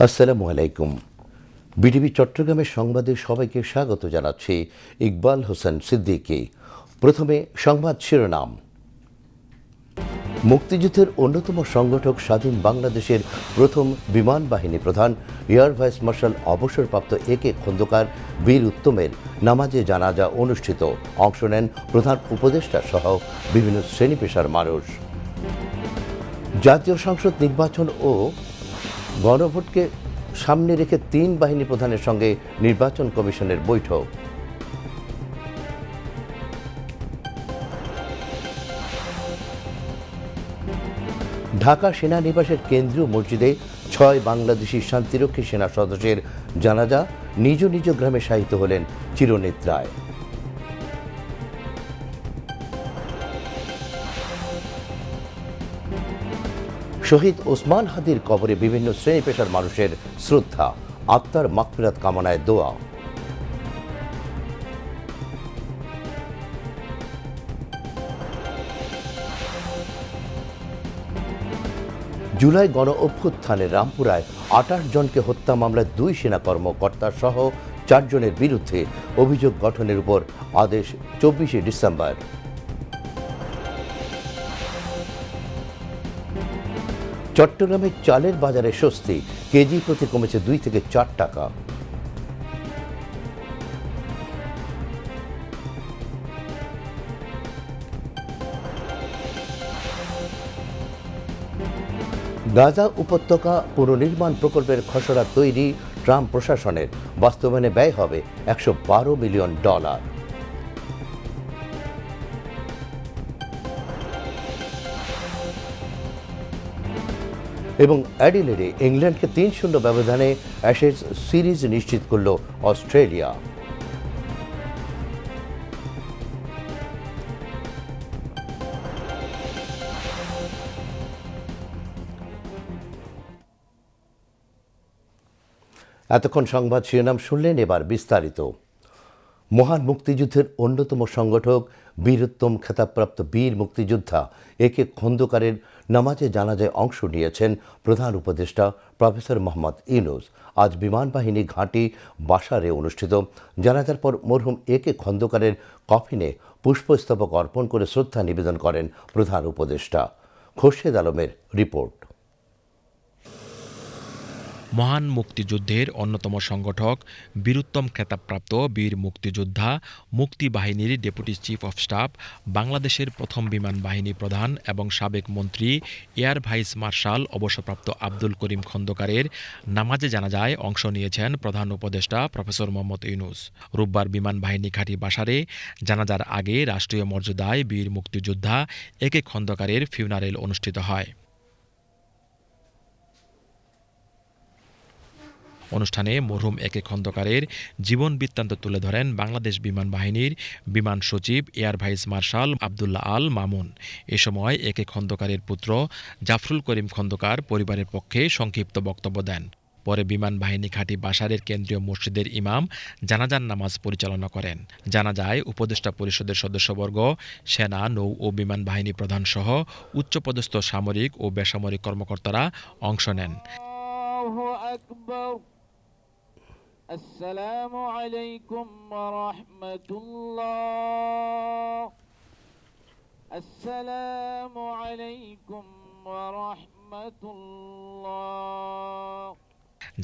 আসসালামু আলাইকুম। বিটিভি চট্টগ্রামের সংবাদে সবাইকে স্বাগত জানাচ্ছি ইকবাল হোসেন সিদ্দিকী। প্রথমে সংবাদ শিরোনাম। মুক্তিযুদ্ধের অন্যতম সংগঠক স্বাধীন বাংলাদেশের প্রথম বিমান বাহিনী প্রধান এয়ার ভাইস মার্শাল অবসরপ্রাপ্ত একে খন্দকার বীর উত্তমের নামাজে জানাজা অনুষ্ঠিত। অংশ নেন প্রধান উপদেষ্টা সহ বিভিন্ন শ্রেণী পেশার মানুষ। জাতীয় সংসদ নির্বাচন ও গণভোটকে সামনে রেখে তিন বাহিনী প্রধানের সঙ্গে নির্বাচন কমিশনের বৈঠক। ঢাকা সেনানিবাসের কেন্দ্রীয় মসজিদে ৬ বাংলাদেশি শান্তিরক্ষী সেনা সদস্যের জানাজা, নিজ নিজ গ্রামে শায়িত হলেন চিরনিদ্রায়। শহীদ ওসমান হাদির কবরে বিভিন্ন শ্রেণী পেশার মানুষের শ্রদ্ধা, আত্মার মাগফিরাত কামনায় দোয়া। জুলাই গণ অভ্যুত্থানে রামপুরায় ২৮ জনকে হত্যা মামলায় ২ সেনা কর্মকর্তা সহ ৪ জনের বিরুদ্ধে অভিযোগ গঠনের উপর আদেশ ২৪শে ডিসেম্বর। চট্টগ্রামে চালের বাজারে স্বস্তি, কেজি প্রতি কমেছে ২ থেকে ৪ টাকা। গাজা উপত্যকা পুনর্নির্মাণ প্রকল্পের খসড়া তৈরি ট্রাম্প প্রশাসনের, বাস্তবায়নে ব্যয় হবে $১১২ মিলিয়ন। এবং অ্যাডিলেডে ইংল্যান্ডকে ৩-০ ব্যবধানে অ্যাশেজ সিরিজ নিশ্চিত করল অস্ট্রেলিয়া। এতক্ষণ সংবাদ শিরোনাম শুনলেন, এবার বিস্তারিত। মহান মুক্তিযুদ্ধের অন্যতম সংগঠক বীরোত্তম খেতাবপ্রাপ্ত বীর মুক্তিযোদ্ধা একে খন্দকারের নামাজে জানাজায় অংশ নিয়েছেন প্রধান উপদেষ্টা প্রফেসর মোহাম্মদ ইউনূস। আজ বিমান বাহিনী ঘাঁটি বাসারে অনুষ্ঠিত জানাজার পর মরহুম একে খন্দকারের কফিনে পুষ্পস্তবক অর্পণ করে শ্রদ্ধা নিবেদন করেন প্রধান উপদেষ্টা। খোরশেদ আলমের রিপোর্ট। মহান মুক্তিযুদ্ধের অন্যতম সংগঠক বীরোত্তম খেতাবপ্রাপ্ত বীর মুক্তিযোদ্ধা, মুক্তি বাহিনীর ডেপুটি চিফ অফ স্টাফ, বাংলাদেশের প্রথম বিমান বাহিনী প্রধান এবং সাবেক মন্ত্রী এয়ার ভাইস মার্শাল অবসরপ্রাপ্ত আব্দুল করিম খন্দকারের নামাজে জানাজায় অংশ নিয়েছেন প্রধান উপদেষ্টা প্রফেসর মোহাম্মদ ইউনূস। রোববার বিমান বাহিনী ঘাঁটি বাসারে জানাজার আগে রাষ্ট্রীয় মর্যাদায় বীর মুক্তিযোদ্ধা একে খন্দকারের ফিউনারেল অনুষ্ঠিত হয়। অনুষ্ঠানে মরহুম একে খন্দকারের জীবন বৃত্তান্ত তুলে ধরেন বাংলাদেশ বিমান বাহিনীর বিমান সচিব air vice marshal Abdullah Al Mamun. এ সময় একে খন্দকারের পুত্র জাফরুল করিম খন্দকার পরিবারের পক্ষে সংক্ষিপ্ত বক্তব্য দেন। পরে বিমান বাহিনী ঘাঁটি বাসারের কেন্দ্রীয় মসজিদের ইমাম জানাজার নামাজ পরিচালনা করেন। জানাজায় উপদেষ্টা পরিষদের সদস্যবর্গ, সেনা, নৌ ও বিমান বাহিনী প্রধানসহ উচ্চপদস্থ সামরিক ও বেসামরিক কর্মকর্তারা অংশ নেন। আসসালামু আলাইকুম ওয়া রাহমাতুল্লাহ। আসসালামু আলাইকুম ওয়া রাহমাতুল্লাহ।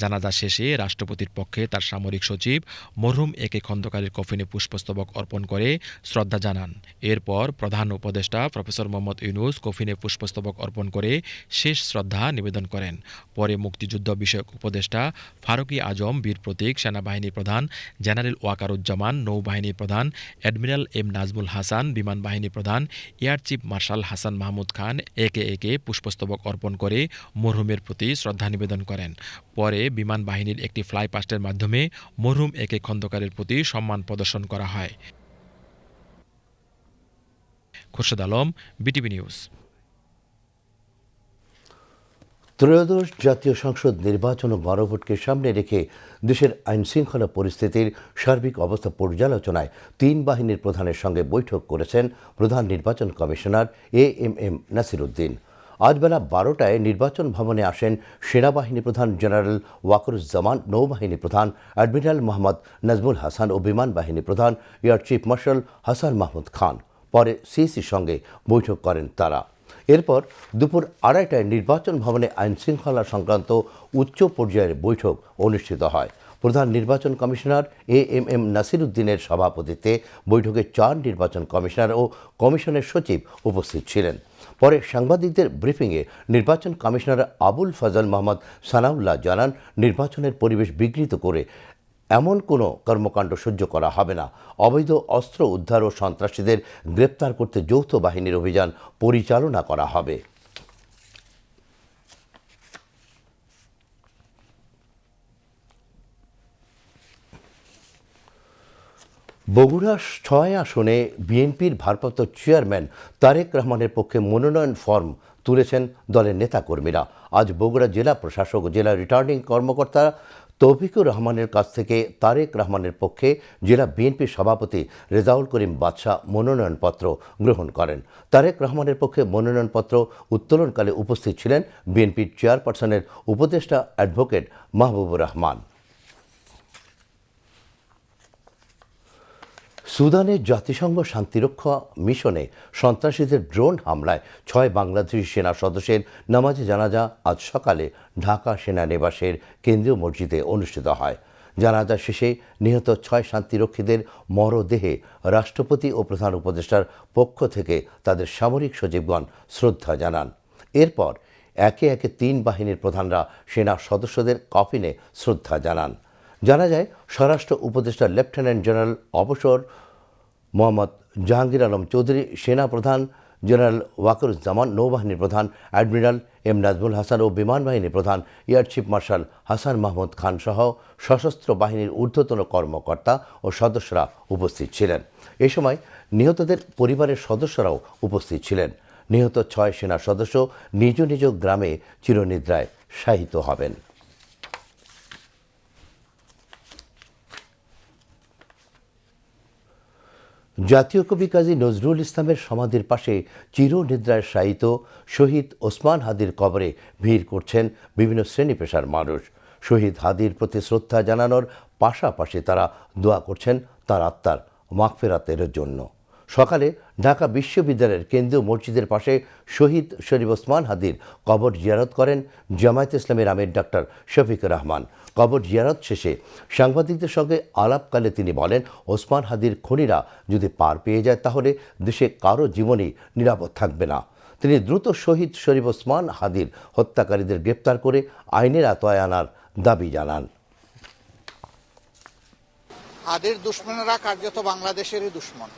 জানাজা শেষে রাষ্ট্রপতির পক্ষে তার সামরিক সচিব মরহুম একে খন্দকারের কফিনে পুষ্পস্তবক অর্পণ করে শ্রদ্ধা জানান। এরপর প্রধান উপদেষ্টা প্রফেসর মোহাম্মদ ইউনূস কফিনে পুষ্পস্তবক অর্পণ করে শেষ শ্রদ্ধা নিবেদন করেন। পরে মুক্তিযুদ্ধ বিষয়ক উপদেষ্টা ফারুকী আজম, বীর প্রতীক, সেনাবাহিনী প্রধান জেনারেল ওয়াকারুজ্জামান, নৌবাহিনী প্রধান অ্যাডমিরাল এম নাজমুল হাসান, বিমান বাহিনী প্রধান air chief marshal Hasan Mahmud Khan একে পুষ্পস্তবক অর্পণ করে মরহুমের প্রতি শ্রদ্ধা নিবেদন করেন। পরে বিমান বাহিনীর একটি ফ্লাই পাস্টের মাধ্যমে মরহুম একে খন্দকারের প্রতি সম্মান প্রদর্শন করা হয়। Khorshed Alam, BTV news. ত্রয়োদশ জাতীয় সংসদ নির্বাচন ও গণভোটকে সামনে রেখে দেশের আইনশৃঙ্খলা পরিস্থিতির সার্বিক অবস্থা পর্যালোচনায় তিন বাহিনীর প্রধানের সঙ্গে বৈঠক করেছেন প্রধান নির্বাচন কমিশনার এএমএম নাসির উদ্দিন। আজ বেলা 12টায় নির্বাচন ভবনে আসেন সেনাবাহিনী প্রধান জেনারেল ওয়াকরুজ্জামান, নৌবাহিনী প্রধান অ্যাডমিরাল মোহাম্মদ নাজমুল হাসান ও বিমান বাহিনী প্রধান air chief marshal Hasan Mahmud Khan. পরে সিইসির সঙ্গে বৈঠক করেন তারা। এরপর দুপুর 2:30টায় নির্বাচন ভবনে আইন শৃঙ্খলা সংক্রান্ত উচ্চ পর্যায়ের বৈঠক অনুষ্ঠিত হয়। প্রধান নির্বাচন কমিশনার এএমএম নাসির উদ্দিনের সভাপতিত্বে বৈঠকে 4 নির্বাচন কমিশনার ও কমিশনের সচিব উপস্থিত ছিলেন। পরে সাংবাদিকদের ব্রিফিংয়ে নির্বাচন কমিশনার আবুল ফজল মোহাম্মদ সানাউল্লাহ জানান, নির্বাচনের পরিবেশ বিঘ্নিত করে এমন কোনো কর্মকাণ্ড সহ্য করা হবে না। অবৈধ অস্ত্র উদ্ধার ও সন্ত্রাসীদের গ্রেপ্তার করতে যৌথ বাহিনীর অভিযান পরিচালনা করা হবে। বগুড়া 6 আসনে বিএনপির ভারপ্রাপ্ত চেয়ারম্যান তারেক রহমানের পক্ষে মনোনয়ন ফর্ম তুলেছেন দলের নেতাকর্মীরা। আজ বগুড়া জেলা প্রশাসক ও জেলা রিটার্নিং কর্মকর্তা তৌফিকুর রহমানের কাছ থেকে তারেক রহমানের পক্ষে জেলা বিএনপির সভাপতি রেজাউল করিম বাদশাহ মনোনয়নপত্র গ্রহণ করেন। তারেক রহমানের পক্ষে মনোনয়নপত্র উত্তোলনকালে উপস্থিত ছিলেন বিএনপির চেয়ারপারসনের উপদেষ্টা অ্যাডভোকেট মাহবুবুর রহমান। সুদানের জাতিসংঘ শান্তিরক্ষা মিশনে সন্ত্রাসীদের ড্রোন হামলায় 6 বাংলাদেশি সেনা সদস্যের নামাজে জানাজা আজ সকালে ঢাকা সেনানিবাসের কেন্দ্রীয় মসজিদে অনুষ্ঠিত হয়। জানাজা শেষে নিহত 6 শান্তিরক্ষীদের মরদেহে রাষ্ট্রপতি ও প্রধান উপদেষ্টার পক্ষ থেকে তাদের সামরিক সচিবগণ শ্রদ্ধা জানান। এরপর একে একে 3 বাহিনীর প্রধানরা সেনা সদস্যদের কফিনে শ্রদ্ধা জানান। জানা যায়, স্বরাষ্ট্র উপদেষ্টা লেফটেন্যান্ট জেনারেল অবসর মোহাম্মদ জাহাঙ্গীর আলম চৌধুরী, সেনা প্রধান জেনারেল ওয়াকরুজ্জামান, নৌবাহিনীর প্রধান অ্যাডমিরাল এম নাজমুল হাসান ও বিমান বাহিনীর প্রধান air chief marshal Hasan Mahmud Khan সহ সশস্ত্র বাহিনীর ঊর্ধ্বতন কর্মকর্তা ও সদস্যরা উপস্থিত ছিলেন। এ সময় নিহতদের পরিবারের সদস্যরাও উপস্থিত ছিলেন। নিহত 6 সেনা সদস্য নিজ নিজ গ্রামে চিরনিদ্রায় শায়িত হবেন। জাতীয় কবি কাজী নজরুল ইসলামের সমাধির পাশে চিরনিদ্রায় শায়িত শহীদ ওসমান হাদির কবরে ভিড় করছেন বিভিন্ন শ্রেণী পেশার মানুষ। শহীদ হাদির প্রতি শ্রদ্ধা জানানোর পাশাপাশি তারা দোয়া করছেন তার আত্মার মাগফিরাতের জন্য। সকালে ঢাকা বিশ্ববিদ্যালয়ের কেন্দ্রীয় মসজিদের পাশে শহীদ শরীফ ওসমান হাদির কবর জিয়ারত করেন জামায়াতে ইসলামীর আমির ডক্টর শফিকুর রহমান। কবর জিয়ারত শেষে সাংবাদিকদের সঙ্গে আলাপকালে তিনি বলেন, ওসমান হাদির খুনিরা যদি পার পেয়ে যায় তাহলে দেশে কারো জীবনই নিরাপদ থাকবে না। তিনি দ্রুত শহীদ শরীফ ওসমান হাদির হত্যাকারীদের গ্রেপ্তার করে আইনের আওতায় আনার দাবি জানান। হাদির দুশ্মনেরা কার্যত বাংলাদেশেরই দুশ্মন,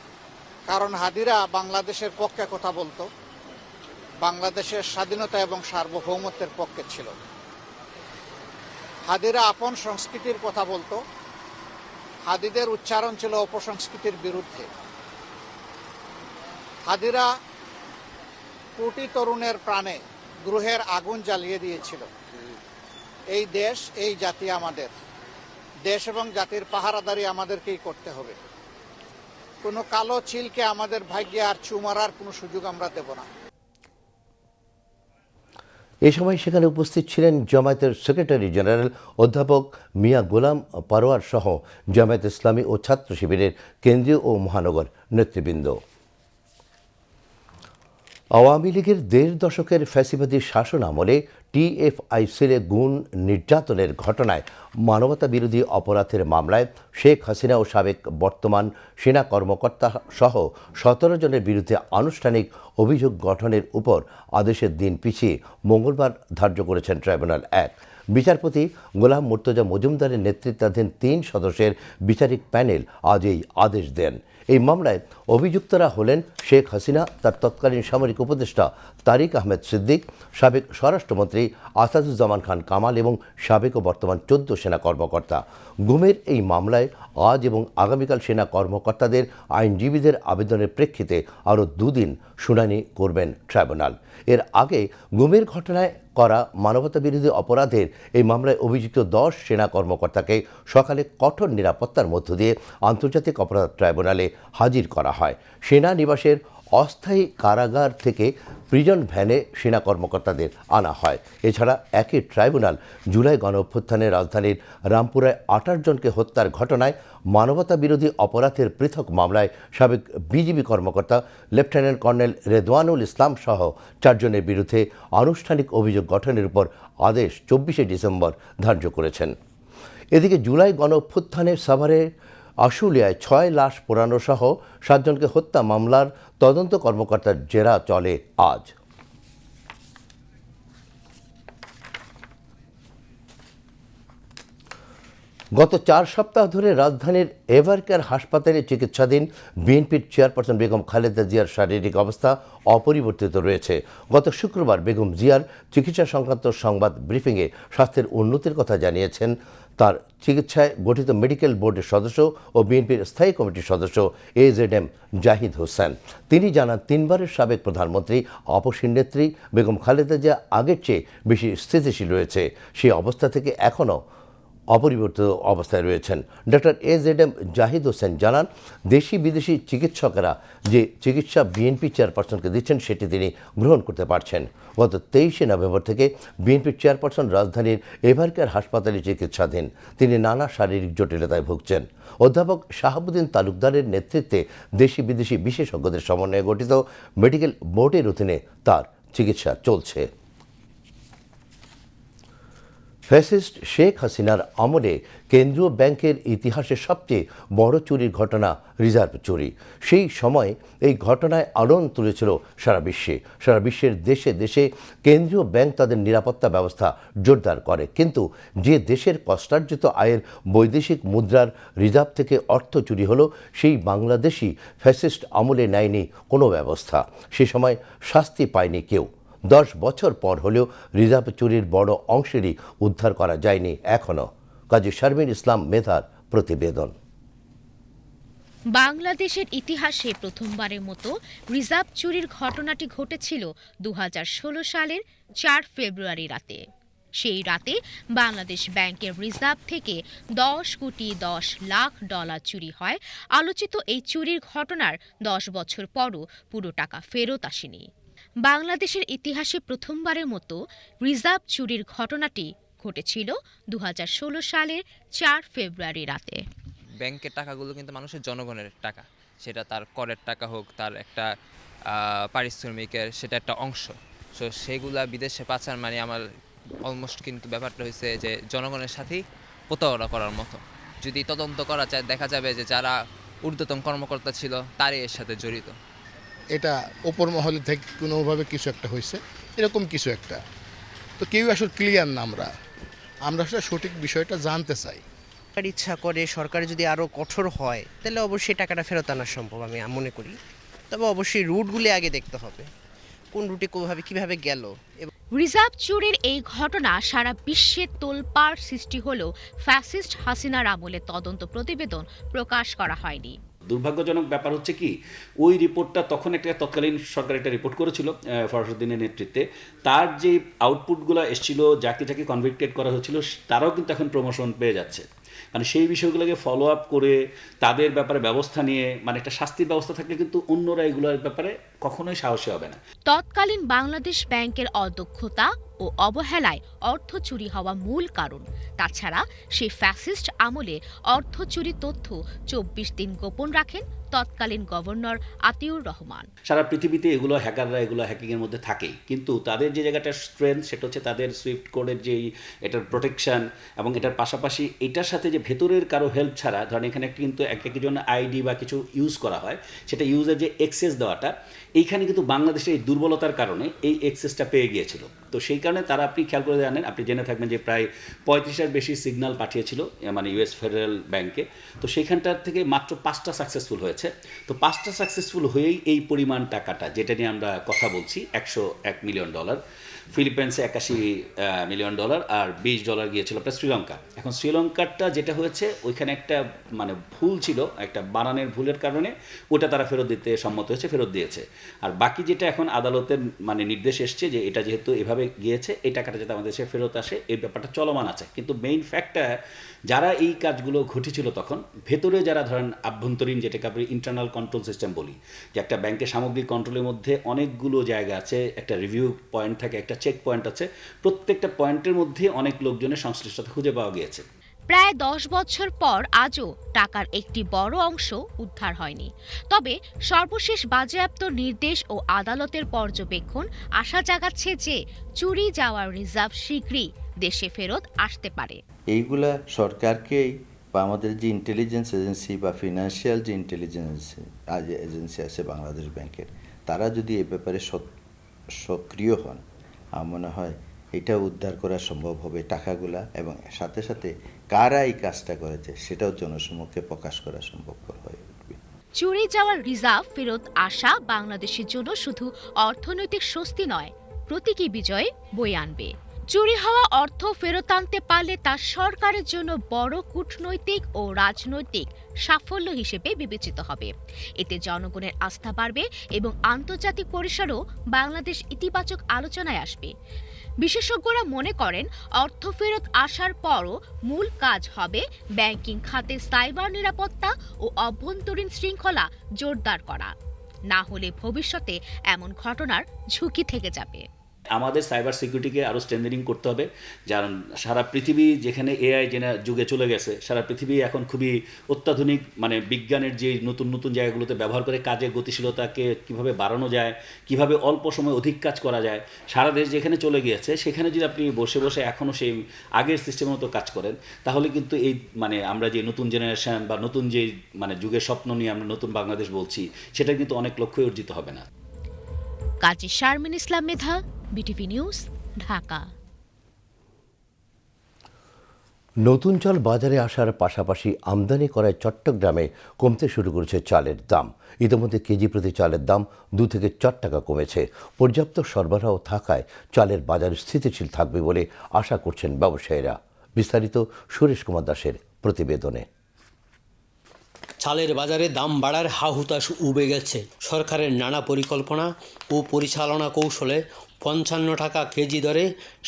কারণ হাদিরা বাংলাদেশের পক্ষে কথা বলতো, বাংলাদেশের স্বাধীনতা এবং সার্বভৌমত্বের পক্ষে ছিল। হাদিরা আপন সংস্কৃতির কথা বলতো, হাদিদের উচ্চারণ ছিল অপসংস্কৃতির বিরুদ্ধে। হাদিরা কোটি তরুণের প্রাণে গ্রহের আগুন জ্বালিয়ে দিয়েছিল। এই দেশ, এই জাতি আমাদের দেশ এবং জাতির পাহারাদারি আমাদেরকেই করতে হবে। কোনো কালো চিলকে আমাদের ভাগ্যে আর চুমারার কোনো সুযোগ আমরা দেব না। এ সময় সেখানে উপস্থিত ছিলেন জামায়াতের সেক্রেটারি জেনারেল অধ্যাপক মিয়া গোলাম পারোয়ার সহ জামায়াত ইসলামী ও ছাত্র শিবিরের কেন্দ্রীয় ও মহানগর নেতৃবৃন্দ। আওয়ামী লীগের 1.5 দশকের ফ্যাসিবাদী শাসন আমলে টিএফআইসির গুণ নির্যাতনের ঘটনায় মানবতা বিরোধী অপরাধের মামলায় শেখ হাসিনা ও সাবেক বর্তমান সেনা কর্মকর্তা সহ 17 জনের বিরুদ্ধে আনুষ্ঠানিক অভিযোগ গঠনের উপর আদেশের দিন পিছিয়ে মঙ্গলবার ধার্য করেছেন ট্রাইব্যুনাল 1। বিচারপতি গোলাম মুর্তজা মজুমদারের নেতৃত্বাধীন 3 সদস্যের বিচারিক প্যানেল আজ এই আদেশ দেন। এই মামলায় অভিযুক্তরা হলেন শেখ হাসিনা, তার তৎকালীন সামরিক উপদেষ্টা তারিক আহমেদ সিদ্দিক, সাবেক স্বরাষ্ট্রমন্ত্রী আসাদুজ্জামান খান কামাল এবং সাবেক ও বর্তমান 14 সেনা কর্মকর্তা। গুমের এই মামলায় আজ এবং আগামীকাল সেনা কর্মকর্তাদের আইনজীবীদের আবেদনের প্রেক্ষিতে আরও 2 দিন শুনানি করবেন ট্রাইব্যুনাল। এর আগে গুমের ঘটনায় করা মানবতা বিরোধী অপরাধের এই মামলায় অভিযুক্ত 10 সেনা কর্মকর্তাকে সকালে কঠোর নিরাপত্তার মধ্য দিয়ে আন্তর্জাতিক অপরাধ ট্রাইব্যুনালে হাজির করা হয়। সেনা নিবাসের অস্থায়ী কারাগার থেকে প্রিজন ভ্যানে সেনা কর্মকর্তাদের আনা হয়। এছাড়া একই ট্রাইব্যুনাল জুলাই গণঅভ্যুত্থানে রাজধানীর রামপুরায় 28 জনকে হত্যার ঘটনায় মানবতা বিরোধী অপরাধের পৃথক মামলায় সাবেক বিজিবি কর্মকর্তা লেফটেন্যান্ট কর্নেল রেদওয়ানুল ইসলাম সহ 4 জনের বিরুদ্ধে আনুষ্ঠানিক অভিযোগ গঠনের উপর আদেশ 24শে ডিসেম্বর ধার্য করেছেন। এদিকে জুলাই গণঅভ্যুত্থানে সাভারে আশুলিয়ায় 6 লাশ পোড়ানো সহ 7 জনকে হত্যা মামলার তদন্ত কর্মকর্তার জেরা চলে আজ। গত 4 সপ্তাহ ধরে রাজধানীর এভারকেয়ার হাসপাতালে চিকিৎসাধীন বিএনপির চেয়ারপারসন বেগম খালেদা জিয়ার শারীরিক অবস্থা অপরিবর্তিত রয়েছে। গত শুক্রবার বেগম জিয়ার চিকিৎসা সংক্রান্ত সংবাদ ব্রিফিংয়ে স্বাস্থ্যের উন্নতির কথা জানিয়েছেন তার চিকিৎসায় গঠিত মেডিকেল বোর্ডের সদস্য ও বিএনপির স্থায়ী কমিটির সদস্য AZM জাহিদ হোসেন। তিনি জানান 3 বারের সাবেক প্রধানমন্ত্রী আপসীর নেত্রী বেগম খালেদা জিয়া আগের চেয়ে বেশি স্থিতিশীল রয়েছে। সেই অবস্থা থেকে এখনও অপরিবর্তিত অবস্থায় রয়েছেন। ডক্টর AZM জাহিদ হোসেন জানান দেশি বিদেশি চিকিৎসকেরা যে চিকিৎসা বিএনপি চেয়ারপারসনকে দিচ্ছেন সেটি তিনি গ্রহণ করতে পারছেন। গত 23শে নভেম্বর থেকে বিএনপির চেয়ারপারসন রাজধানীর এভারকেয়ার হাসপাতালে চিকিৎসাধীন। তিনি নানা শারীরিক জটিলতায় ভুগছেন। অধ্যাপক শাহাবুদ্দিন তালুকদারের নেতৃত্বে দেশি বিদেশি বিশেষজ্ঞদের সমন্বয়ে গঠিত মেডিকেল বোর্ডের অধীনে তার চিকিৎসা চলছে। ফ্যাসিস্ট শেখ হাসিনার আমলে কেন্দ্রীয় ব্যাংকের ইতিহাসে সবচেয়ে বড় চুরির ঘটনা রিজার্ভ চুরি। সেই সময় এই ঘটনায় আলোড়ন তুলেছিল সারা বিশ্বে। সারা বিশ্বের দেশে দেশে কেন্দ্রীয় ব্যাংক তাদের নিরাপত্তা ব্যবস্থা জোরদার করে, কিন্তু যে দেশের কষ্টার্জিত আয়ের বৈদেশিক মুদ্রার রিজার্ভ থেকে অর্থ চুরি হলো, সেই বাংলাদেশই ফ্যাসিস্ট আমলে নেয়নি কোনো ব্যবস্থা। সে সময় শাস্তি পায়নি কেউ। 10 বছর পর হলেও রিজার্ভ চুরির বড় অংশেরই উদ্ধার করা যায়নি এখনও। কাজী শারমিন ইসলাম মেধার প্রতিবেদন। বাংলাদেশের ইতিহাসে প্রথমবারের মতো রিজার্ভ চুরির ঘটনাটি ঘটেছিল 2016 সালের 4 ফেব্রুয়ারি রাতে। সেই রাতে বাংলাদেশ ব্যাংকের রিজার্ভ থেকে 10 কোটি 10 লাখ ডলার চুরি হয়। আলোচিত এই চুরির ঘটনার 10 বছর পরও পুরো টাকা ফেরত আসেনি। বাংলাদেশের ইতিহাসে প্রথমবারের মতো রিজার্ভ চুরির ঘটনাটি ঘটেছিল 2016 সালের 4 ফেব্রুয়ারি রাতে। ব্যাংকের টাকাগুলো কিন্তু মানুষের জনগণের টাকা, সেটা তার করের টাকা হোক, তার একটা পারিশ্রমিকের সেটা একটা অংশ। সো সেগুলা বিদেশে পাচার মানে আমার অলমোস্ট কিন্তু ব্যাপারটা হয়েছে যে জনগণের সাথেই প্রতারণা করার মতো। যদি তদন্ত করা যায় দেখা যাবে যে যারা ঊর্ধ্বতন কর্মকর্তা ছিল তারই এর সাথে জড়িত। এটা ওপর মহলে থেকে কোনোভাবে কিছু একটা হয়েছে, এরকম কিছু একটা। তো কেউ আসলে ক্লিয়ার না, আমরা আসলে সঠিক বিষয়টা জানতে চাই। ইচ্ছা করে সরকার যদি আরও কঠোর হয় তাহলে অবশ্যই টাকাটা ফেরত আনা সম্ভব আমি মনে করি। তবে অবশ্যই রুটগুলি আগে দেখতে হবে, কোন রুটে কীভাবে গেল। রিজার্ভ চুরির এই ঘটনা সারা বিশ্বে তোলপাড় সৃষ্টি হলেও ফ্যাসিস্ট হাসিনার আমলে তদন্ত প্রতিবেদন প্রকাশ করা হয়নি। দুর্ভাগ্যজনক ব্যাপার হচ্ছে কি, ওই রিপোর্টটা তখন একটা তৎকালীন সরকার একটা রিপোর্ট করেছিল ফরহাদউদ্দিনের নেতৃত্বে। তার যে আউটপুটগুলো এসেছিল, যাকে যাকে কনভিক্টেড করা হয়েছিল, তারাও কিন্তু এখন প্রমোশন পেয়ে যাচ্ছে। মানে সেই বিষয়গুলোকে ফলো আপ করে তাদের ব্যাপারে ব্যবস্থা নিয়ে মানে একটা শাস্তির ব্যবস্থা থাকলে কিন্তু অন্যরা এগুলোর ব্যাপারে কখনোই সাহসী হবে না। তৎকালীন বাংলাদেশ ব্যাংকের অদক্ষতা ও অবহেলায় অর্থ চুরি হওয়া মূল কারণ। তাছাড়া সেই ফ্যাসিস্ট আমলে অর্থ চুরি তথ্য 24 দিন গোপন রাখেন তৎকালীন গভর্নর আতিউর রহমান। সারা পৃথিবীতে এগুলো হ্যাকাররা এগুলো হ্যাকিংয়ের মধ্যে থাকেই, কিন্তু তাদের যে জায়গাটার স্ট্রেংথ সেটা হচ্ছে তাদের সুইফট কোডের যেই এটার প্রোটেকশন, এবং এটার পাশাপাশি এটার সাথে যে ভেতরের কারো হেল্প ছাড়া, ধরেন এখানে কিন্তু একজন আইডি বা কিছু ইউজ করা হয়, সেটা ইউজের যে অ্যাক্সেস দেওয়াটা, এইখানে কিন্তু বাংলাদেশের এই দুর্বলতার কারণে এই অ্যাক্সেসটা পেয়ে গিয়েছিল। তো সেই কারণে তারা, আপনি খেয়াল করে জানেন, আপনি জেনে থাকবেন যে প্রায় 35টার বেশি সিগন্যাল পাঠিয়েছিল মানে ইউএস ফেডারেল ব্যাংকে। তো সেইখানটার থেকে মাত্র 5টা সাকসেসফুল হয়েছে। তো 5টা সাকসেসফুল হয়েই এই পরিমাণ টাকাটা, যেটা নিয়ে আমরা কথা বলছি, $101 মিলিয়ন। ফিলিপাইন্সে $81 মিলিয়ন আর $20 গিয়েছিল আপনার শ্রীলঙ্কা। এখন শ্রীলঙ্কারটা যেটা হয়েছে ওইখানে একটা মানে ভুল ছিল, একটা বানানের ভুলের কারণে ওটা তারা ফেরত দিতে সম্মত হয়েছে, ফেরত দিয়েছে। আর বাকি যেটা এখন আদালতের মানে নির্দেশ এসছে যে এটা যেহেতু এভাবে গিয়েছে এই টাকাটা যাতে আমাদের দেশে ফেরত আসে, এই ব্যাপারটা চলমান আছে। কিন্তু মেইন ফ্যাক্টটা যারা এই কাজগুলো ঘটেছিল তখন ভেতরে যারা ধরেন আভ্যন্তরীণ, যেটাকে আমরা ইন্টারনাল কন্ট্রোল সিস্টেম বলি, যে একটা ব্যাংকের সামগ্রিক কন্ট্রোলের মধ্যে অনেকগুলো জায়গা আছে, একটা রিভিউ পয়েন্ট থাকে, একটা চেক পয়েন্ট আছে, প্রত্যেকটা পয়েন্টের মধ্যে অনেক লোকজনের সংশ্লিষ্টতা খুঁজে পাওয়া গিয়েছে। প্রায় 10 বছর পর আজও টাকার একটি বড় অংশ উদ্ধার হয়নি। তবে সর্বশেষ বাজেয়াপ্ত নির্দেশ ও আদালতের পর্যবেক্ষণ আশা জাগাচ্ছে যে চুরি যাওয়ার রিজার্ভ শীঘ্রই দেশে ফেরত আসতে পারে। এইগুলা সরকারকেই বা আমাদের যে ইন্টেলিজেন্স এজেন্সি বা ফিনান্সিয়াল যে ইন্টেলিজেন্স এজেন্সি আছে বাংলাদেশ ব্যাংকের, তারা যদি এ ব্যাপারে সক্রিয় হন, আমার মনে হয় এটা উদ্ধার করা সম্ভব হবে টাকাগুলা, এবং সাথে সাথে কারা এই কাজটা করেছে সেটাও জনসমক্ষে প্রকাশ করা সম্ভবপর হয়ে উঠবে। চুরি যাওয়ার রিজার্ভ ফেরত আসা বাংলাদেশের জন্য শুধু অর্থনৈতিক স্বস্তি নয়, প্রতীকী বিজয় বয়ে আনবে। চুরি হওয়া অর্থ ফেরত আনতে পারলে তা সরকারের জন্য বড় কূটনৈতিক ও রাজনৈতিক সাফল্য হিসেবে বিবেচিত হবে। এতে জনগণের আস্থা বাড়বে এবং আন্তর্জাতিক পরিসরেও বাংলাদেশ ইতিবাচক আলোচনায় আসবে। বিশেষজ্ঞরা মনে করেন অর্থ ফেরত আসার পরও মূল কাজ হবে ব্যাংকিং খাতে সাইবার নিরাপত্তা ও অভ্যন্তরীণ শৃঙ্খলা জোরদার করা। না হলে ভবিষ্যতে এমন ঘটনার ঝুঁকি থেকে যাবে। আমাদের সাইবার সিকিউরিটিকে আরও স্ট্রেনথেনিং করতে হবে, কারণ সারা পৃথিবী যেখানে এআই যুগে চলে গেছে, সারা পৃথিবী এখন খুবই অত্যাধুনিক মানে বিজ্ঞানের যে নতুন নতুন জায়গাগুলোতে ব্যবহার করে কাজের গতিশীলতাকে কিভাবে বাড়ানো যায়, কিভাবে অল্প সময় অধিক কাজ করা যায়, সারা দেশ যেখানে চলে গিয়েছে সেখানে যদি আপনি বসে বসে এখনও সেই আগের সিস্টেমের মতো কাজ করেন, তাহলে কিন্তু এই মানে আমরা যে নতুন জেনারেশন বা নতুন যে মানে যুগের স্বপ্ন নিয়ে আমরা নতুন বাংলাদেশ বলছি, সেটা কিন্তু অনেক লক্ষ্যই অর্জিত হবে না। কাজী শারমিন ইসলাম মেধা, বিটিভি নিউজ, ঢাকা। নতুন চাল বাজারে আসার পাশাপাশি আমদানি করায় চট্টগ্রামে কমতে শুরু করেছে চালের দাম। ইতিমধ্যে কেজি প্রতি চালের দাম 2 থেকে 4 টাকা কমেছে। পর্যাপ্ত সরবরাহ থাকায় চালের বাজার স্থিতিশীল থাকবে বলে আশা করছেন ব্যবসায়ীরা। বিস্তারিত সুরেশ কুমার দাসের প্রতিবেদনে। চালের বাজারে দাম বাড়ার হাহুতাশ উবে গেছে। সরকারের নানা পরিকল্পনা ও পরিচালনা কৌশলে 55 টাকা কেজি দরে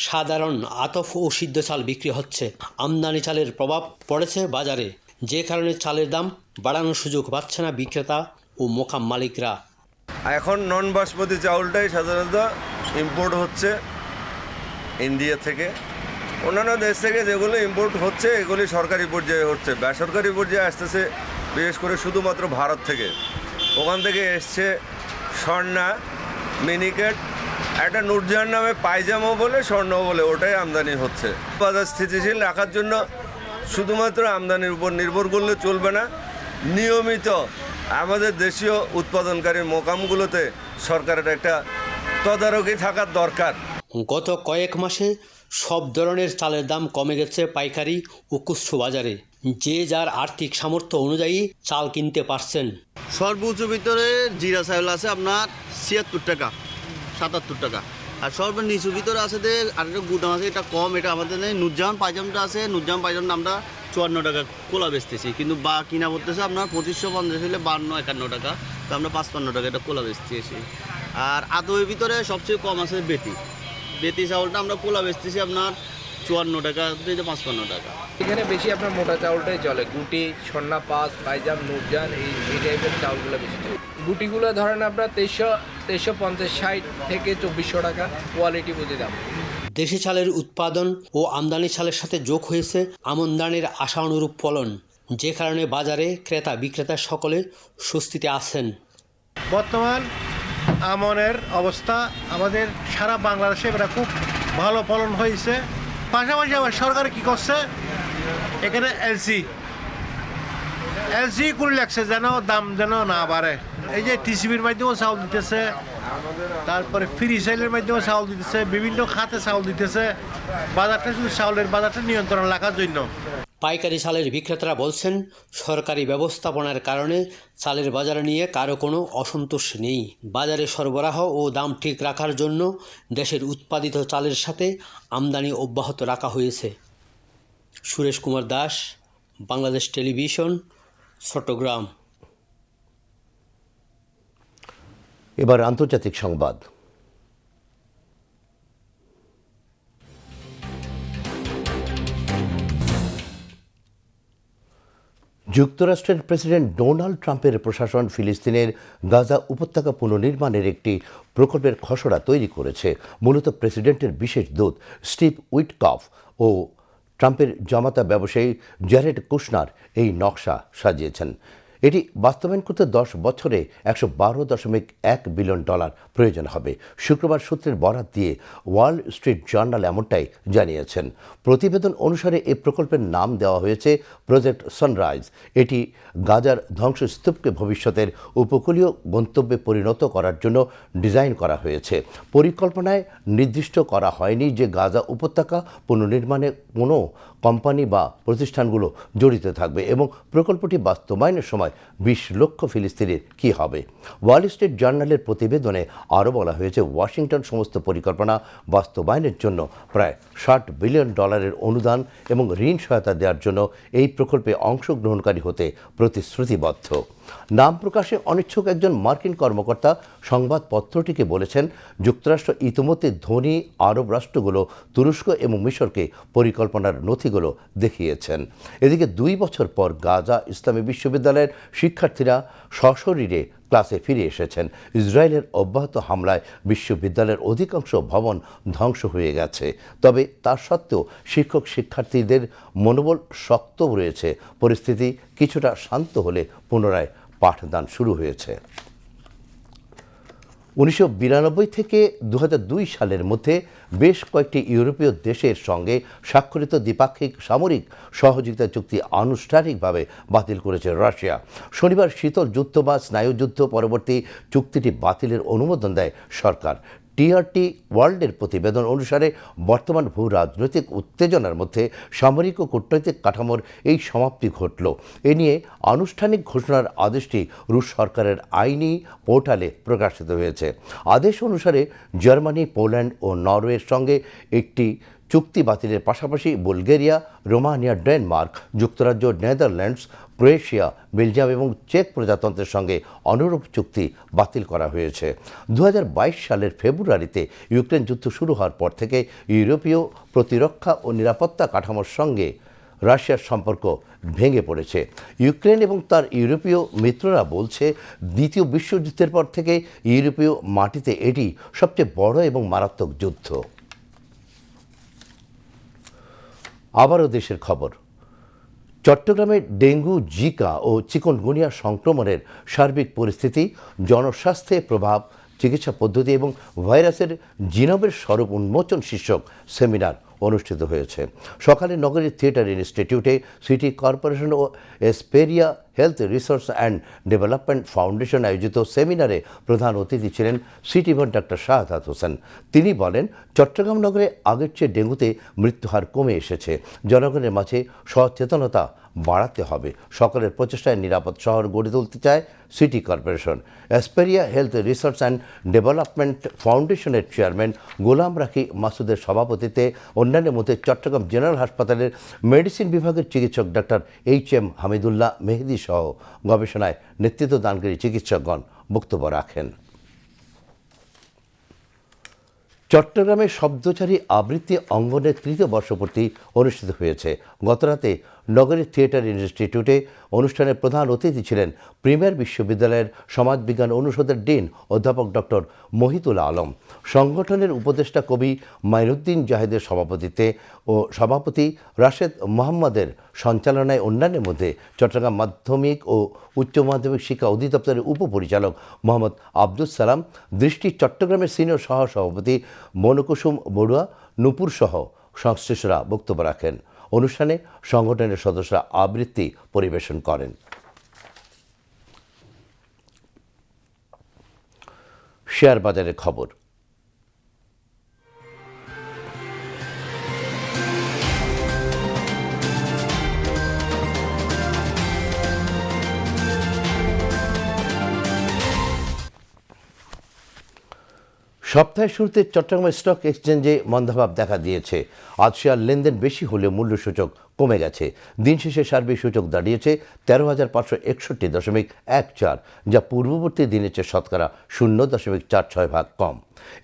সাধারণ আতপ ও সিদ্ধ চাল বিক্রি হচ্ছে। আমদানি চালের প্রভাব পড়েছে বাজারে, যে কারণে চালের দাম বাড়ানোর সুযোগ পাচ্ছে না বিক্রেতা ও মোকাম মালিকরা। এখন নন বাসমতি চাউলটাই সাধারণত ইম্পোর্ট হচ্ছে ইন্ডিয়া থেকে। অন্যান্য দেশ থেকে যেগুলো ইম্পোর্ট হচ্ছে এগুলি সরকারি পর্যায়ে হচ্ছে, বেসরকারি পর্যায়ে আসতেছে বিশেষ করে শুধুমাত্র ভারত থেকে। ওখান থেকে এসছে স্বর্ণা, মিনিকেট, একটা নুরজাহান নামে পায়জামা বলে, স্বর্ণ বলে, ওটাই আমদানি হচ্ছে। বাজার স্থিতিশীল রাখার জন্য শুধুমাত্র আমদানির উপর নির্ভর করলে চলবে না, নিয়মিত আমাদের দেশীয় উৎপাদনকারী মোকামগুলোতে সরকারের একটা তদারকি থাকার দরকার। গত কয়েক মাসে সব ধরনের চালের দাম কমে গেছে পাইকারি ও খুচরো বাজারে। যে যার আর্থিক সামর্থ্য অনুযায়ী চাল কিনতে পারছেন। সর্বোচ্চ ভিতরে জিরা চাউল আছে আপনার 76 টাকা, 77 টাকা। আর সর্বনিচু ভিতরে আছে যে আরেকটা গুদাম আছে, এটা কম, এটা আমাদের নেই। নুরজাহান পায়জামটা আছে, নুরজাহান পায়জামটা আমরা 54 টাকা কোলা বেচতেছি, কিন্তু বা কিনা পড়তেছে আপনার 2550 হলে 52-51 টাকা, তো আমরা 55 টাকা এটা কোলা বেচতেছি। আর আদৌয়ের ভিতরে সবচেয়ে কম আছে বেতি চাউলটা আমরা কোলা বেচতেছি আপনার 54 টাকা থেকে 55 টাকা। এখানে বেশি আপনার মোটা চাউলটাই চলে, গুটি, স্বর্ণা পাস, পাইজাম, নুরজান, এই টাইপের চাউলগুলো বেশি চলে। গুটিগুলো ধরেন আপনার 2350-60 থেকে 2400 টাকা, কোয়ালিটি বুঝে দাম। দেশি চালের উৎপাদন ও আমদানি চালের সাথে যোগ হয়েছে আমদানির আশা অনুরূপ ফলন, যে কারণে বাজারে ক্রেতা বিক্রেতা সকলে স্বস্তিতে আছেন। বর্তমান আমনের অবস্থা আমাদের সারা বাংলাদেশে এটা খুব ভালো ফলন হয়েছে। পাশাপাশি আবার সরকার কি করছে, এখানে এলসি করে লাগছে যেন দাম যেন না বাড়ে। এই যে টিসিবির মাধ্যমেও চাউল দিতেছে, তারপরে ফ্রি সেলের মাধ্যমে চাউল দিতেছে, বিভিন্ন খাতে চাউল দিতেছে। বাজারটা শুধু চাউলের বাজারটা নিয়ন্ত্রণ রাখার জন্য। পাইকারি চালের বিক্রেতারা বলছেন, সরকারি ব্যবস্থাপনার কারণে চালের বাজারে নিয়ে কারো কোনো অসন্তোষ নেই। বাজারে সরবরাহ ও দাম ঠিক রাখার জন্য দেশের উৎপাদিত চালের সাথে আমদানি অব্যাহত রাখা হয়েছে। সুরেশ কুমার দাস, বাংলাদেশ টেলিভিশন, চট্টগ্রাম। এবার আন্তর্জাতিক সংবাদ। যুক্তরাষ্ট্রের প্রেসিডেন্ট ডোনাল্ড ট্রাম্পের প্রশাসন ফিলিস্তিনের গাজা উপত্যকা পুনর্নির্মাণের একটি প্রকল্পের খসড়া তৈরি করেছে। মূলত প্রেসিডেন্টের বিশেষ দূত স্টিভ উইটকফ ও ট্রাম্পের জামাতা ব্যবসায়ী জ্যারেড কুশনার এই নকশা সাজিয়েছেন। এটি বাস্তবায়ন করতে 10 বছরে $112.1 বিলিয়ন প্রয়োজন হবে। শুক্রবার সূত্রের বরাত দিয়ে ওয়াল স্ট্রিট জার্নাল এমনটাই জানিয়েছেন। প্রতিবেদন অনুসারে এই প্রকল্পের নাম দেওয়া হয়েছে প্রজেক্ট সানরাইজ। এটি গাজার ধ্বংসস্তূপকে ভবিষ্যতের উপকূলীয় গন্তব্যে পরিণত করার জন্য ডিজাইন করা হয়েছে। পরিকল্পনায় নির্দিষ্ট করা হয়নি যে গাজা উপত্যকা পুনর্নির্মাণে কোনো কোম্পানি বা প্রতিষ্ঠানগুলো জড়িত থাকবে এবং প্রকল্পটি বাস্তবায়নের সময় 20 লক্ষ ফিলিস্তিনির কী হবে। ওয়াল স্ট্রিট জার্নালের প্রতিবেদনে আরও বলা হয়েছে, ওয়াশিংটন সমস্ত পরিকল্পনা বাস্তবায়নের জন্য প্রায় $60 বিলিয়ন অনুদান এবং ঋণ সহায়তা দেওয়ার জন্য এই প্রকল্পে অংশগ্রহণকারী হতে প্রতিশ্রুতিবদ্ধ। নাম প্রকাশে অনিচ্ছুক একজন মার্কিন কর্মকর্তা সংবাদপত্রটিকে বলেছেন, যুক্তরাষ্ট্র ইতিমধ্যে ধনী আরব রাষ্ট্রগুলো তুরস্ক এবং মিশরকে পরিকল্পনার নথিগুলো দেখিয়েছেন। এদিকে 2 বছর পর গাজা ইসলামী বিশ্ববিদ্যালয়ের শিক্ষার্থীরা সশরীরে ক্লাসে ফিরে এসেছেন। ইসরায়েলের অব্যাহত হামলায় বিশ্ববিদ্যালয়ের অধিকাংশ ভবন ধ্বংস হয়ে গেছে। তবে তার সত্ত্বেও শিক্ষক শিক্ষার্থীদের মনোবল শক্ত রয়েছে। পরিস্থিতি কিছুটা শান্ত হলে পুনরায় পাঠদান শুরু হয়েছে। 1992 থেকে 2002 সালের মধ্যে বেশ কয়েকটি ইউরোপীয় দেশের সঙ্গে স্বাক্ষরিত দ্বিপাক্ষিক সামরিক সহযোগিতা চুক্তি আনুষ্ঠানিকভাবে বাতিল করেছে রাশিয়া। শনিবার শীতল যুদ্ধ বা স্নায়ুযুদ্ধ পরবর্তী চুক্তিটি বাতিলের অনুমোদন দেয় সরকার। টিআরটি ওয়ার্ল্ডের প্রতিবেদন অনুসারে বর্তমান ভূ রাজনৈতিক উত্তেজনার মধ্যে সামরিক ও কূটনৈতিক কাঠামোর এই সমাপ্তি ঘটল। এ নিয়ে আনুষ্ঠানিক ঘোষণার আদেশটি রুশ সরকারের আইনি পোর্টালে প্রকাশিত হয়েছে। আদেশ অনুসারে জার্মানি, পোল্যান্ড ও নরওয়ের সঙ্গে একটি চুক্তি বাতিলের পাশাপাশি বুলগেরিয়া, রোমানিয়া, ডেনমার্ক, যুক্তরাজ্য, নেদারল্যান্ডস, ক্রোয়েশিয়া, বেলজিয়াম এবং চেক প্রজাতন্ত্রের সঙ্গে অনুরূপ চুক্তি বাতিল করা হয়েছে। 2022 সালের ফেব্রুয়ারিতে ইউক্রেন যুদ্ধ শুরু হওয়ার পর থেকে ইউরোপীয় প্রতিরক্ষা ও নিরাপত্তা কাঠামোর সঙ্গে রাশিয়ার সম্পর্ক ভেঙে পড়েছে। ইউক্রেন এবং তার ইউরোপীয় মিত্ররা বলছে, দ্বিতীয় বিশ্বযুদ্ধের পর থেকে ইউরোপীয় মাটিতে এটি সবচেয়ে বড় এবং মারাত্মক যুদ্ধ। আবারও দেশের খবর। চট্টগ্রামে ডেঙ্গু, জিকা ও চিকুনগুনিয়া সংক্রমণের সার্বিক পরিস্থিতি, জনস্বাস্থ্যে প্রভাব, চিকিৎসা পদ্ধতি এবং ভাইরাসের জিনোমের স্বরূপ উন্মোচন শীর্ষক সেমিনার অনুষ্ঠিত হয়েছে। সকালে নগরীর থিয়েটার ইনস্টিটিউটে সিটি কর্পোরেশন ও Esperia health research and development foundation আয়োজিত সেমিনারে প্রধান অতিথি ছিলেন city mayor doctor Shahadat Hossain. তিনি বলেন, চট্টগ্রাম নগরে আগের চেয়ে ডেঙ্গুতে মৃত্যুহার কমে এসেছে। জনগণের মাঝে সচেতনতা বাড়াতে হবে। সকলের প্রচেষ্টায় নিরাপদ শহর গড়ে তুলতে চায় city corporation. Esperia health research and development ফাউন্ডেশনের চেয়ারম্যান গোলাম রাখি মাসুদের সভাপতিত্বে অন্যান্যের মধ্যে চট্টগ্রাম জেনারেল হাসপাতালের মেডিসিন বিভাগের চিকিৎসক ডক্টর এইচ.এম. হামিদুল্লাহ মেহেদি সহ গবেষণায় নেতৃত্ব দানকারী চিকিৎসকগণ বক্তব্য রাখেন। চট্টগ্রামে শব্দচারী আবৃত্তি অঙ্গনের 3য় বর্ষপূর্তি অনুষ্ঠিত হয়েছে। গতরাতে নগরীর থিয়েটার ইনস্টিটিউটে অনুষ্ঠানের প্রধান অতিথি ছিলেন প্রিমিয়ার বিশ্ববিদ্যালয়ের সমাজবিজ্ঞান অনুষদের ডিন অধ্যাপক ডক্টর মহিতুল আলম। সংগঠনের উপদেষ্টা কবি মাইনুদ্দিন জাহেদের সভাপতিত্বে ও সভাপতি রাশেদ মোহাম্মদের সঞ্চালনায় অন্যান্যের মধ্যে চট্টগ্রাম মাধ্যমিক ও উচ্চ মাধ্যমিক শিক্ষা অধিদপ্তরের উপপরিচালক মোহাম্মদ আব্দুল সালাম, দৃষ্টি চট্টগ্রামের সিনিয়র সহসভাপতি মনকুসুম বড়ুয়া, নূপুর সহ সংশ্লিষ্টরা বক্তব্য রাখেন। অনুষ্ঠানে সংগঠনের সদস্যরা আবৃত্তি পরিবেশন করেন। শেয়ার বাজারের খবর। সপ্তাহের শুরুতে চট্টগ্রাম স্টক এক্সচেঞ্জে মন্দাভাব দেখা দিয়েছে। আজ শেয়ার লেনদেন বেশি হলেও মূল্যসূচক কমে গেছে। দিন শেষে সার্বিক সূচক দাঁড়িয়েছে 13,561.14, যা পূর্ববর্তী দিনের চেয়ে শতকরা 0.46% কম।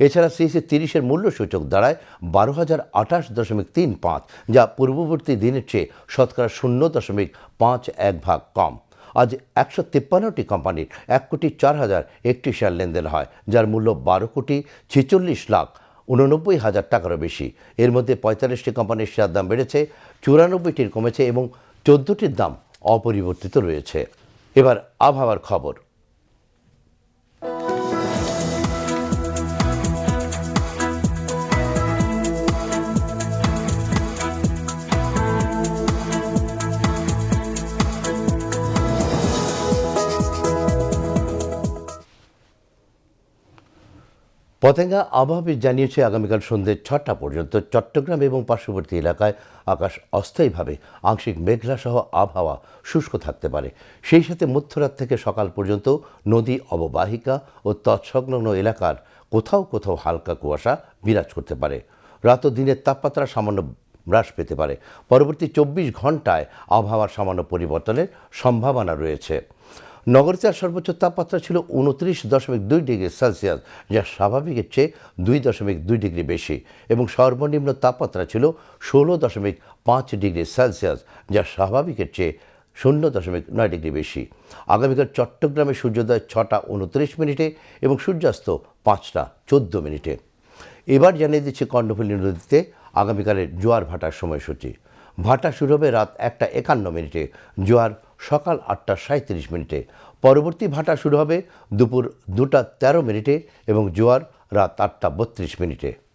এছাড়া সিএসি 30-এর মূল্যসূচক দাঁড়ায় 12,028.35, যা পূর্ববর্তী দিনের চেয়ে শতকরা 0.51% কম। আজ 153টি কোম্পানির 1,04,001 শেয়ার লেনদেন হয়, যার মূল্য 12,46,89,000 টাকারও বেশি। এর মধ্যে 45টি কোম্পানির শেয়ার দাম বেড়েছে, 94টির কমেছে এবং 14টির দাম অপরিবর্তিত রয়েছে। এবার আবহাওয়ার খবর। পতেঙ্গা আবহাওয়াবিদ জানিয়েছে, আগামীকাল সন্ধ্যে 6টা পর্যন্ত চট্টগ্রাম এবং পার্শ্ববর্তী এলাকায় আকাশ অস্থায়ীভাবে আংশিক মেঘলা সহ আবহাওয়া শুষ্ক থাকতে পারে। সেই সাথে মধ্যরাত থেকে সকাল পর্যন্ত নদী অববাহিকা ও তৎসংলগ্ন এলাকার কোথাও কোথাও হালকা কুয়াশা বিরাজ করতে পারে। রাত ও দিনের তাপমাত্রা সামান্য হ্রাস পেতে পারে। পরবর্তী 24 ঘন্টায় আবহাওয়ার সামান্য পরিবর্তনের সম্ভাবনা রয়েছে। নগরীতে আজ সর্বোচ্চ তাপমাত্রা ছিল 29.2 ডিগ্রি সেলসিয়াস, যা স্বাভাবিকের চেয়ে 2.2 ডিগ্রি বেশি, এবং সর্বনিম্ন তাপমাত্রা ছিল 16.5 ডিগ্রি সেলসিয়াস, যা স্বাভাবিকের চেয়ে 0.9 ডিগ্রি বেশি। আগামীকাল চট্টগ্রামে সূর্যোদয় 6:29 এবং সূর্যাস্ত 5:14। এবার জানিয়ে দিচ্ছে কর্ণফুলী নদীতে আগামীকালের জোয়ার ভাটার সময়সূচি। ভাটা শুরু হবে রাত 1:51, জোয়ার সকাল 8:37। পরবর্তী ভাটা শুরু হবে দুপুর 2:13 এবং জোয়ার রাত 8:32।